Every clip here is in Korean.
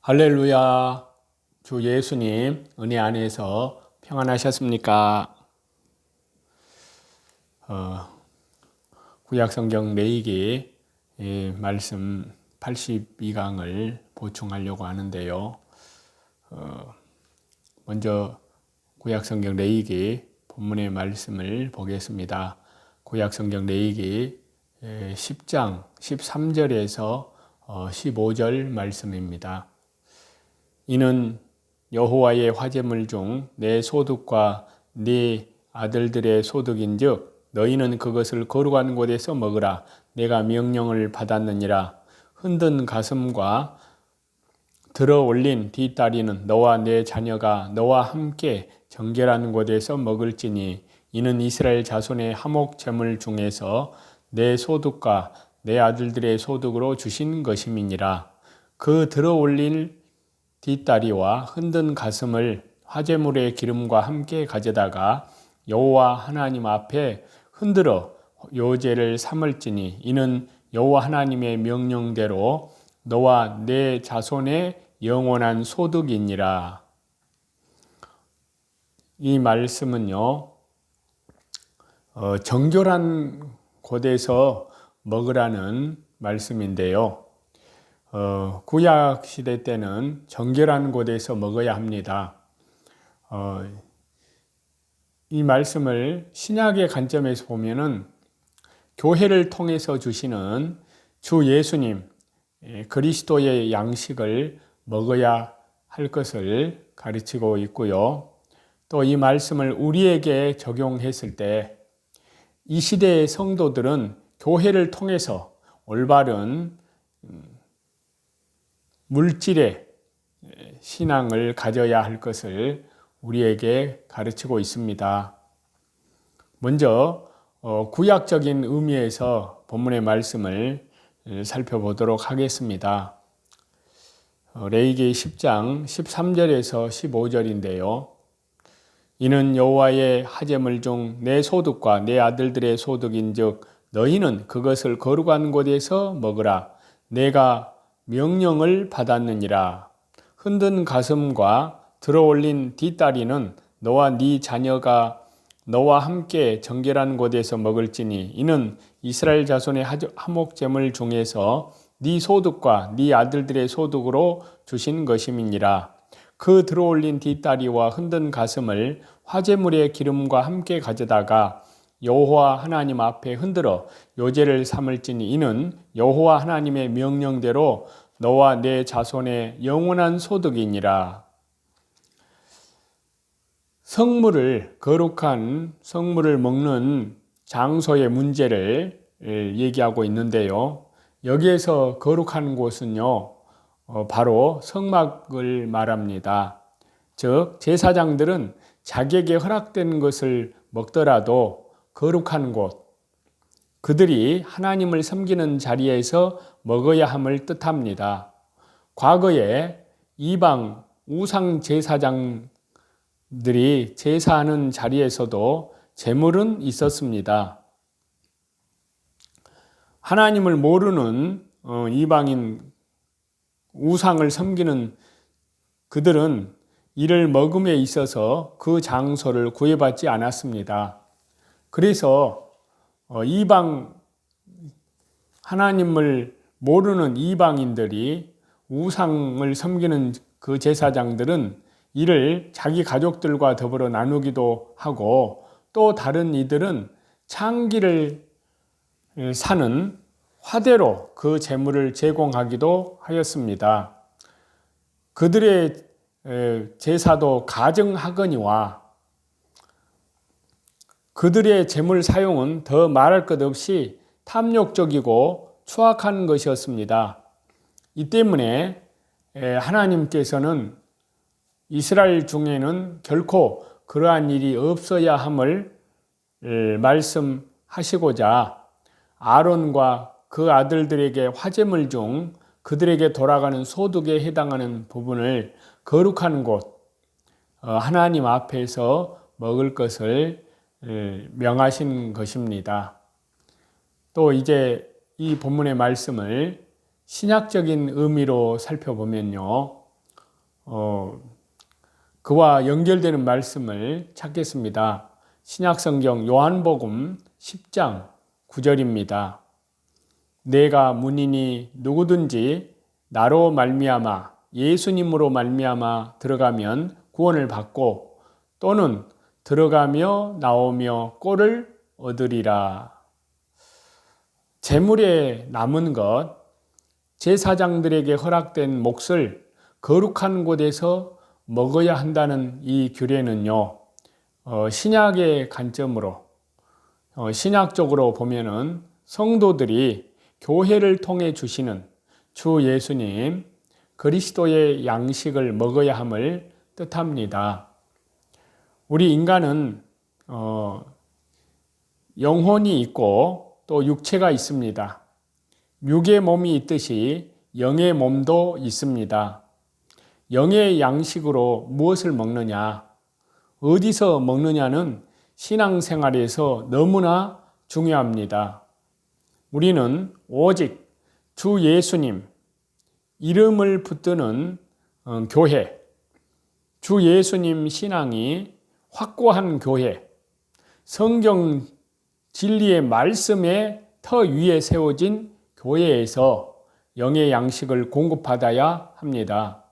할렐루야. 주 예수님 은혜 안에서 평안하셨습니까? 구약성경 레위기 말씀 82강을 보충하려고 하는데요. 먼저 구약성경 레위기 본문의 말씀을 보겠습니다. 구약성경 레위기 10장 13절에서 15절 말씀입니다. 이는 여호와의 화제물 중 내 소득과 네 아들들의 소득인즉 너희는 그것을 거룩한 곳에서 먹으라. 내가 명령을 받았느니라. 흔든 가슴과 들어 올린 뒷다리는 너와 내 자녀가 너와 함께 정결한 곳에서 먹을지니 이는 이스라엘 자손의 화목 제물 중에서 내 소득과 내 아들들의 소득으로 주신 것임이니라. 그 들어 올릴 뒷다리와 흔든 가슴을 화제물의 기름과 함께 가져다가 여호와 하나님 앞에 흔들어 요제를 삼을지니 이는 여호와 하나님의 명령대로 너와 내 자손의 영원한 소득이니라. 이 말씀은요, 정결한 곳에서 먹으라는 말씀인데요. 구약 시대 때는 정결한 곳에서 먹어야 합니다. 이 말씀을 신약의 관점에서 보면은 교회를 통해서 주시는 주 예수님 그리스도의 양식을 먹어야 할 것을 가르치고 있고요. 또 이 말씀을 우리에게 적용했을 때 이 시대의 성도들은 교회를 통해서 올바른 물질의 신앙을 가져야 할 것을 우리에게 가르치고 있습니다. 먼저 구약적인 의미에서 본문의 말씀을 살펴보도록 하겠습니다. 레위기 10장 13절에서 15절인데요. 이는 여호와의 화제물 중 내 소득과 내 아들들의 소득인즉 너희는 그것을 거룩한 곳에서 먹으라. 내가 명령을 받았느니라. 흔든 가슴과 들어 올린 뒷다리는 너와 네 자녀가 너와 함께 정결한 곳에서 먹을지니 이는 이스라엘 자손의 화목 제물 중에서 네 소득과 네 아들들의 소득으로 주신 것임이니라. 그 들어 올린 뒷다리와 흔든 가슴을 화제물의 기름과 함께 가져다가 여호와 하나님 앞에 흔들어 요제를 삼을지니 이는 여호와 하나님의 명령대로 너와 내 자손의 영원한 소득이니라. 거룩한 성물을 먹는 장소의 문제를 얘기하고 있는데요. 여기에서 거룩한 곳은요, 바로 성막을 말합니다. 즉 제사장들은 자기에게 허락된 것을 먹더라도 거룩한 곳, 그들이 하나님을 섬기는 자리에서 먹어야 함을 뜻합니다. 과거에 이방 우상 제사장들이 제사하는 자리에서도 제물은 있었습니다. 하나님을 모르는 이방인 우상을 섬기는 그들은 이를 먹음에 있어서 그 장소를 구애받지 않았습니다. 그래서 이방 하나님을 모르는 이방인들이 우상을 섬기는 그 제사장들은 이를 자기 가족들과 더불어 나누기도 하고 또 다른 이들은 창기를 사는 화대로 그 제물을 제공하기도 하였습니다. 그들의 제사도 가증하거니와 그들의 제물 사용은 더 말할 것 없이 탐욕적이고 추악한 것이었습니다. 이 때문에 하나님께서는 이스라엘 중에는 결코 그러한 일이 없어야 함을 말씀하시고자 아론과 그 아들들에게 화제물 중 그들에게 돌아가는 소득에 해당하는 부분을 거룩한 곳, 하나님 앞에서 먹을 것을 명하신 것입니다. 또 이제 이 본문의 말씀을 신약적인 의미로 살펴보면요. 그와 연결되는 말씀을 찾겠습니다. 신약성경 요한복음 10장 9절입니다. 내가 문이니 누구든지 나로 말미암아 예수님으로 말미암아 들어가면 구원을 받고 또는 들어가며 나오며 꼴을 얻으리라. 제물에 남은 것, 제사장들에게 허락된 몫을 거룩한 곳에서 먹어야 한다는 이 규례는요, 신약의 관점으로, 신약적으로 보면은 성도들이 교회를 통해 주시는 주 예수님, 그리스도의 양식을 먹어야 함을 뜻합니다. 우리 인간은 영혼이 있고 또 육체가 있습니다. 육의 몸이 있듯이 영의 몸도 있습니다. 영의 양식으로 무엇을 먹느냐, 어디서 먹느냐는 신앙생활에서 너무나 중요합니다. 우리는 오직 주 예수님 이름을 붙드는 교회, 주 예수님 신앙이 확고한 교회, 성경 진리의 말씀의 터 위에 세워진 교회에서 영의 양식을 공급받아야 합니다.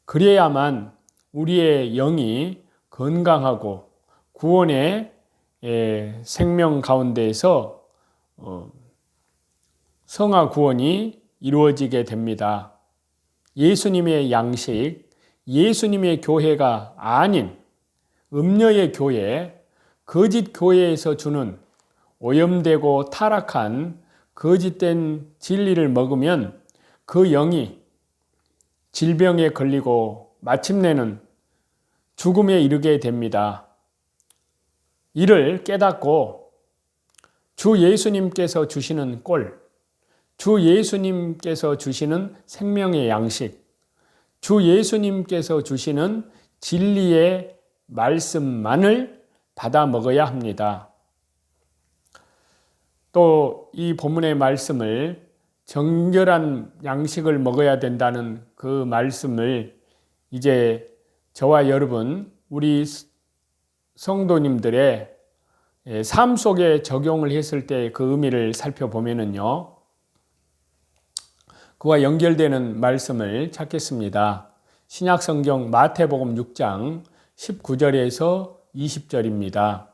그래야만 우리의 영이 건강하고 구원의 생명 가운데에서 성화 구원이 이루어지게 됩니다. 예수님의 양식, 예수님의 교회가 아닌 음녀의 교회, 거짓 교회에서 주는 오염되고 타락한 거짓된 진리를 먹으면 그 영이 질병에 걸리고 마침내는 죽음에 이르게 됩니다. 이를 깨닫고 주 예수님께서 주시는 꼴, 주 예수님께서 주시는 생명의 양식, 주 예수님께서 주시는 진리의 말씀만을 받아 먹어야 합니다. 또 이 본문의 말씀을 정결한 양식을 먹어야 된다는 그 말씀을 이제 저와 여러분, 우리 성도님들의 삶 속에 적용을 했을 때 그 의미를 살펴보면은요, 그와 연결되는 말씀을 찾겠습니다. 신약성경 마태복음 6장 19절에서 20절입니다.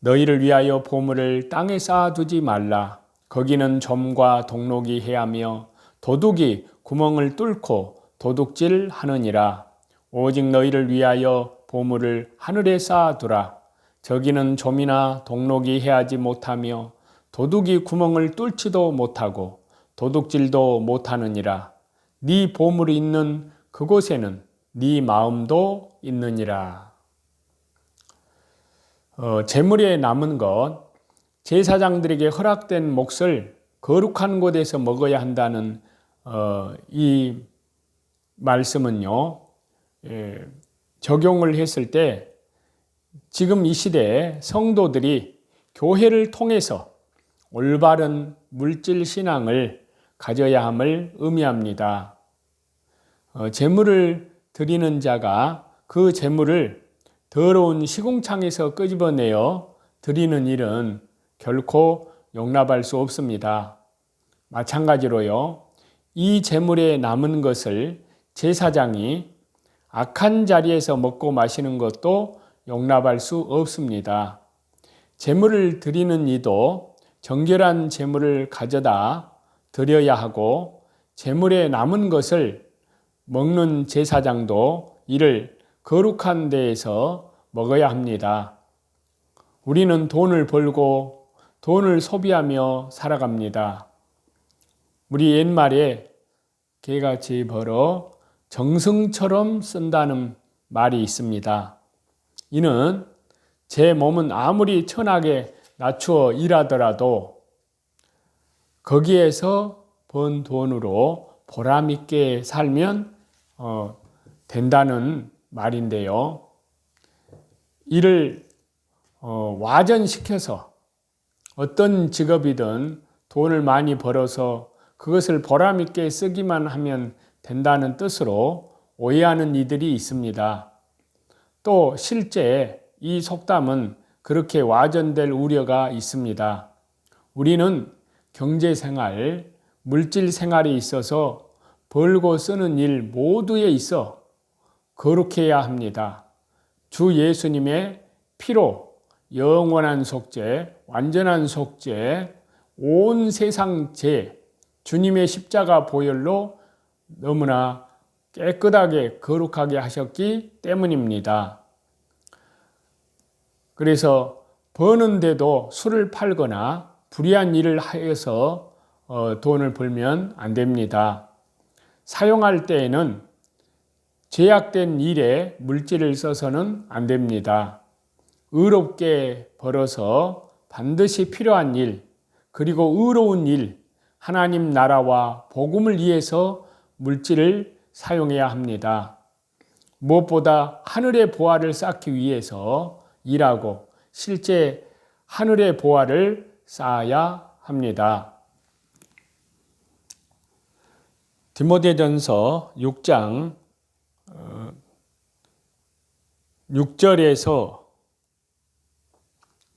너희를 위하여 보물을 땅에 쌓아두지 말라. 거기는 점과 동록이 해하며 도둑이 구멍을 뚫고 도둑질 하느니라. 오직 너희를 위하여 보물을 하늘에 쌓아두라. 저기는 점이나 동록이 해하지 못하며 도둑이 구멍을 뚫지도 못하고 도둑질도 못하느니라. 네 보물이 있는 그곳에는 네 마음도 있느니라. 제물에 남은 것, 제사장들에게 허락된 몫을 거룩한 곳에서 먹어야 한다는 이 말씀은요, 적용을 했을 때 지금 이 시대에 성도들이 교회를 통해서 올바른 물질 신앙을 가져야 함을 의미합니다. 제물을 드리는 자가 그 제물을 더러운 시궁창에서 끄집어내어 드리는 일은 결코 용납할 수 없습니다. 마찬가지로요, 이 제물에 남은 것을 제사장이 악한 자리에서 먹고 마시는 것도 용납할 수 없습니다. 제물을 드리는 이도 정결한 제물을 가져다 드려야 하고, 제물에 남은 것을 먹는 제사장도 이를 거룩한 데에서 먹어야 합니다. 우리는 돈을 벌고 돈을 소비하며 살아갑니다. 우리 옛말에 개같이 벌어 정승처럼 쓴다는 말이 있습니다. 이는 제 몸은 아무리 천하게 낮추어 일하더라도 거기에서 번 돈으로 보람있게 살면 된다는 말인데요. 이를 와전시켜서 어떤 직업이든 돈을 많이 벌어서 그것을 보람있게 쓰기만 하면 된다는 뜻으로 오해하는 이들이 있습니다. 또 실제 이 속담은 그렇게 와전될 우려가 있습니다. 우리는 경제생활, 물질생활에 있어서 벌고 쓰는 일 모두에 있어 거룩해야 합니다. 주 예수님의 피로 영원한 속죄, 완전한 속죄, 온 세상 죄, 주님의 십자가 보혈로 너무나 깨끗하게 거룩하게 하셨기 때문입니다. 그래서 버는데도 술을 팔거나 불의한 일을 하여서 돈을 벌면 안 됩니다. 사용할 때에는 제약된 일에 물질을 써서는 안 됩니다. 의롭게 벌어서 반드시 필요한 일, 그리고 의로운 일, 하나님 나라와 복음을 위해서 물질을 사용해야 합니다. 무엇보다 하늘의 보화를 쌓기 위해서 일하고 실제 하늘의 보화를 쌓아야 합니다. 디모데전서 6장 6절에서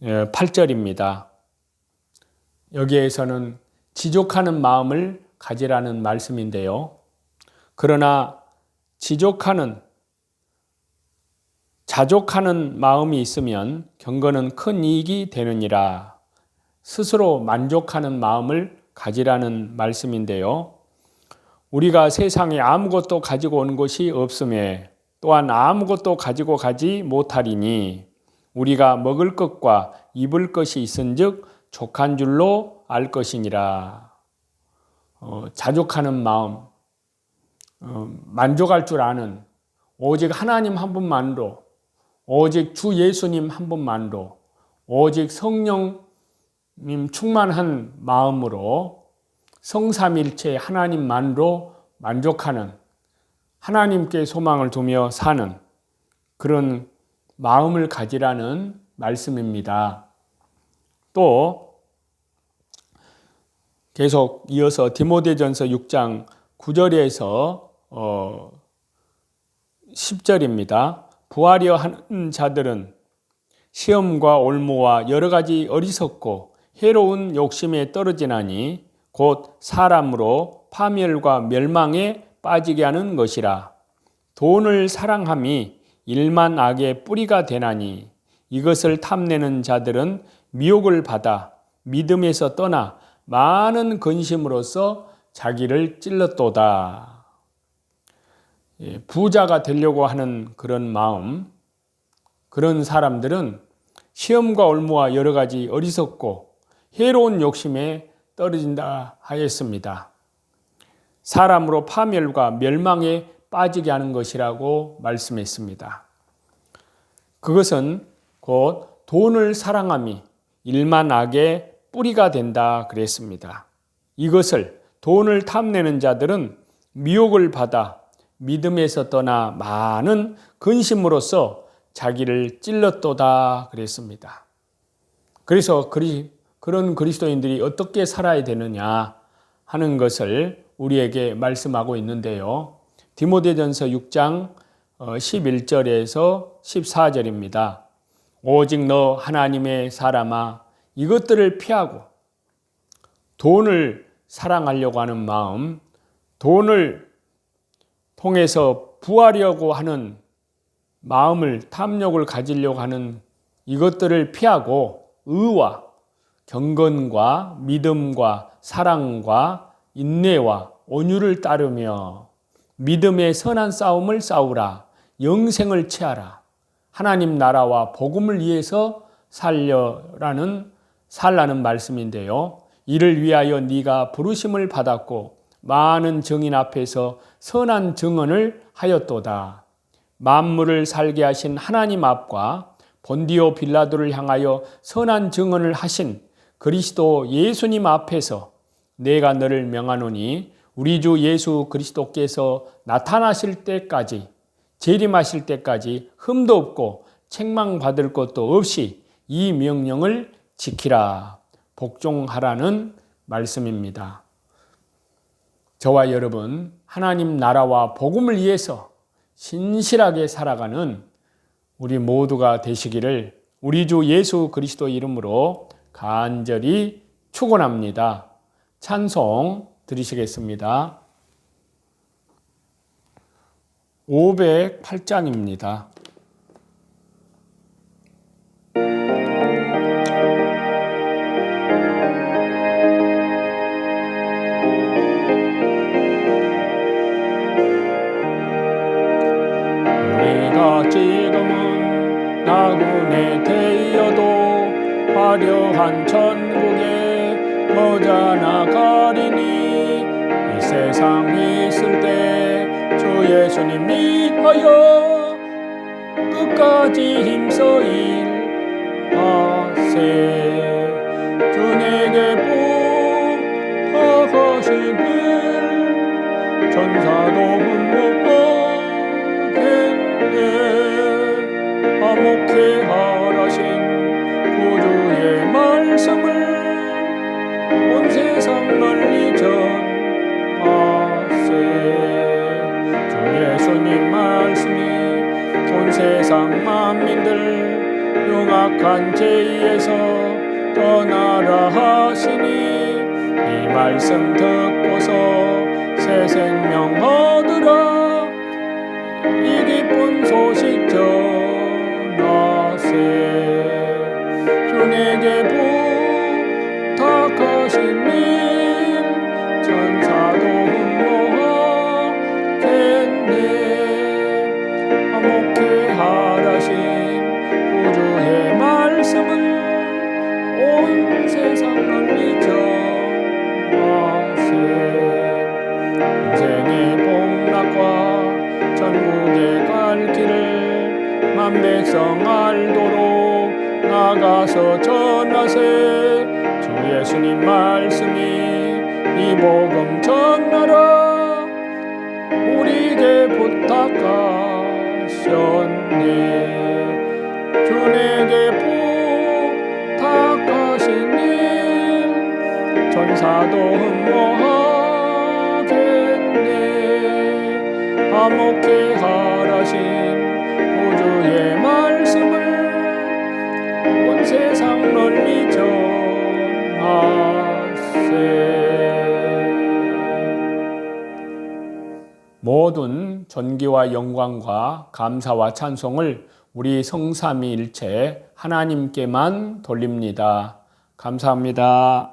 8절입니다. 여기에서는 지족하는 마음을 가지라는 말씀인데요. 그러나 자족하는 마음이 있으면 경건은 큰 이익이 되느니라. 스스로 만족하는 마음을 가지라는 말씀인데요. 우리가 세상에 아무것도 가지고 온 것이 없음에 또한 아무것도 가지고 가지 못하리니 우리가 먹을 것과 입을 것이 있은즉 족한 줄로 알 것이니라. 자족하는 마음, 만족할 줄 아는 오직 하나님 한 분만로, 오직 주 예수님 한 분만로, 오직 성령님 충만한 마음으로 성삼일체 하나님만로 만족하는, 하나님께 소망을 두며 사는 그런 마음을 가지라는 말씀입니다. 또 계속 이어서 디모데전서 6장 9절에서 10절입니다. 부하려 하는 자들은 시험과 올무와 여러 가지 어리석고 해로운 욕심에 떨어지나니 곧 사람으로 파멸과 멸망에 빠지게 하는 것이라. 돈을 사랑함이 일만 악의 뿌리가 되나니 이것을 탐내는 자들은 미혹을 받아 믿음에서 떠나 많은 근심으로써 자기를 찔렀도다. 부자가 되려고 하는 그런 마음, 그런 사람들은 시험과 올무와 여러 가지 어리석고 해로운 욕심에 떨어진다 하였습니다. 사람으로 파멸과 멸망에 빠지게 하는 것이라고 말씀했습니다. 그것은 곧 돈을 사랑함이 일만 악의 뿌리가 된다 그랬습니다. 이것을 돈을 탐내는 자들은 미혹을 받아 믿음에서 떠나 많은 근심으로써 자기를 찔렀도다 그랬습니다. 그래서 그런 그리스도인들이 어떻게 살아야 되느냐 하는 것을 우리에게 말씀하고 있는데요. 디모데전서 6장 11절에서 14절입니다. 오직 너 하나님의 사람아 이것들을 피하고 돈을 사랑하려고 하는 마음, 돈을 통해서 부하려고 하는 마음을, 탐욕을 가지려고 하는 이것들을 피하고 의와 경건과 믿음과 사랑과 인내와 온유를 따르며 믿음의 선한 싸움을 싸우라. 영생을 취하라. 하나님 나라와 복음을 위해서 살라는 말씀인데요. 이를 위하여 네가 부르심을 받았고 많은 증인 앞에서 선한 증언을 하였도다. 만물을 살게 하신 하나님 앞과 본디오 빌라도를 향하여 선한 증언을 하신 그리스도 예수님 앞에서 내가 너를 명하노니 우리 주 예수 그리스도께서 나타나실 때까지, 재림하실 때까지 흠도 없고 책망받을 것도 없이 이 명령을 지키라, 복종하라는 말씀입니다. 저와 여러분, 하나님 나라와 복음을 위해서 신실하게 살아가는 우리 모두가 되시기를 우리 주 예수 그리스도 이름으로 간절히 축원합니다. 찬송 드리시겠습니다. 508장입니다. 우리가 지금은 나그네 되어도 화려한 천국에 머지않아 가리니 이 세상 있을 때 주 예수님 믿어요 끝까지 힘써 일하세 주 내게 부탁하신 일 전사도 흠모하겠네 화목해 하라신 구주의 말씀을 온 세상 널리 전하세 주 예수님 말씀이 온 세상 만민들 흉악한 죄에서 떠나라 하시니 이 말씀 듣고서 새 생명 얻으라 이 기쁜 소식 전하세 주 내게 부탁하신 일 전사도 흠모하겠네 화목해 하라신 구주의 말씀을 온 세상 널리 전하세 인생의 복락과 천국에 갈 길을 만 백성 알도록 나가서 전하세 주 예수님 말씀이 이 복음 전하라 우리에게 부탁하셨네 주 내게 부탁하신 일 전사도 흠모하겠네 화목해 하라신 구주의 말씀을 온 세상 널리 전하세 모든 존귀와 영광과 감사와 찬송을 우리 성삼위일체 하나님께만 돌립니다. 감사합니다.